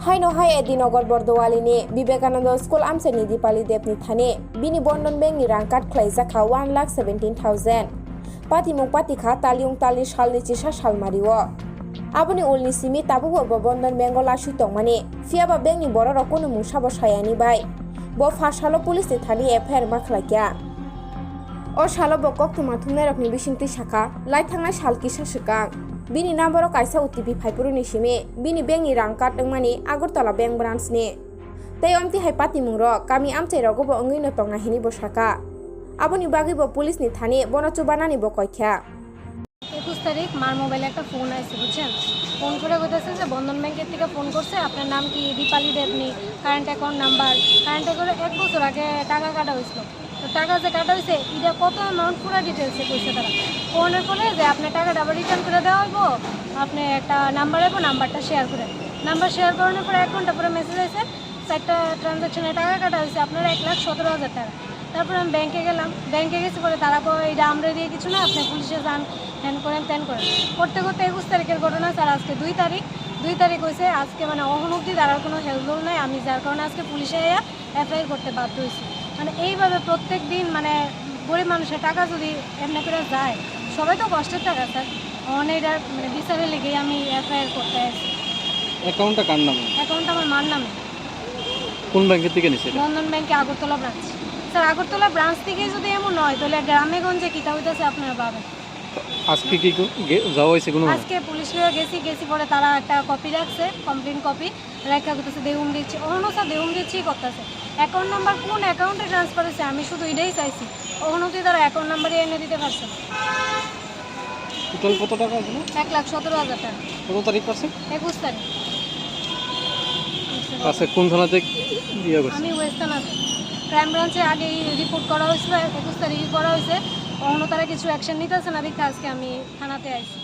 Haino hai Edinogor Bordowalini, Vivekananda School Amseni Dipali Depni Thane, Bini Bondon Bank ni Rangkat Klaizaka 1,17,000. Pati mong pati kha talyong tali shalni chisha shalmariwo. Aboni ulni simi tabu bo Bondon Bengola shutong mani, fiaba bank ni boro rokunu musabo shayani bai. Bo fashalo police ni thani FIR makhlakya. O shalo bokok tumathumne rokni bisinti shaka, lai thangna shalki shashikang. Bini number kaisa OTP phaipuru ni simi, bini bank ni rangkat ngmani Agartala bank branch ni. Tei omti hai pati mungro kami amchai rogo bo ongui no tongna hini bo shaka. Aboni bagi bo police ni thani bono chubana ni bo koikhya. 21 তারিখ মার মোবাইলে একটা phone আসছে বুঝছেন phone করে বলতেছে যে বন্ধন ব্যাংকের থেকে ফোন করছে আপনার নাম কি দীপালি দেবনি কারেন্ট অ্যাকাউন্ট নাম্বার কারেন্ট করে 1 বছর আগে টাকা কাটা হয়েছিল তো টাকা যে কাটা হয়েছে এটা কত অ্যামাউন্ট পুরো ডিটেলসে কইছে তারা ফোনের ফলে যে আপনার টাকাটা আবার রিটার্ন করে দেওয়া হইব আপনি একটা নাম্বার দেবো নাম্বারটা শেয়ার করে নাম্বার শেয়ার করানোর পরে 1 ঘন্টা পরে মেসেজ আসে চারটা ট্রানজাকশনে টাকা কাটা হয়েছে আপনার 1,17,000 টাকা তারপর আমি ব্যাংকে গেলাম ব্যাংকে গেছি পরে তারা এটা আমরা দিয়ে কিছু না আপনি পুলিশে যান হ্যান করেন ত্যান করেন করতে করতে 21 তারিখের ঘটনা স্যার আজকে 2 তারিখ হয়েছে আজকে মানে অহন অবধি তারার কোনো হেলদোল নাই আমি যার কারণে আজকে পুলিশে FIR করতে বাধ্য হয়েছি মানে এইভাবে প্রত্যেক দিন মানে গরিব মানুষের টাকা যদি এমনি করে যায় সবাই তো কষ্টের টাকা স্যার অনেকটার মানে বিচারের লেগেই আমি FIR করতে আসছি অ্যাকাউন্টটা কার নামে অ্যাকাউন্টটা আমার মার নামে কোন ব্যাংকের থেকে নিছে বন্ধন ব্যাংকে Agartala branch sir Agartala branch থেকে যদি এমন নয় তাহলে গ্রামে গঞ্জে কিতা হইতেছে আপনারা পাবেন আজকে কি যাওয়া হয়েছে কোনো আজকে পুলিশ গেছি পরে তারা একটা কপি রাখছে কমপ্লেন কপি রেখা করতেছে দেউম দিচ্ছি অহনো স্যার দেউম দিচ্ছি করতেছে অ্যাকাউন্ট নাম্বার কোন অ্যাকাউন্টে ট্রান্সফার হয়েছে আমি শুধু এটাই চাইছি অহনতি তারা অ্যাকাউন্ট নাম্বারই এনে দিতে পারছে টোটাল কত টাকা ছিল 1,17,000 টাকা কত তারিখ আছে 21 তারিখ আচ্ছা কোন থানাতে দিয়ে গেছে আমি ওয়েস্ট থানা ক্রাইম ব্রাঞ্চে আগে রিপোর্ট করা হয়েছিল 21 তারিখে করা হয়েছে অন্য তারা কিছু অ্যাকশন নিতেছে না দেখে আজকে আমি থানাতে আইছি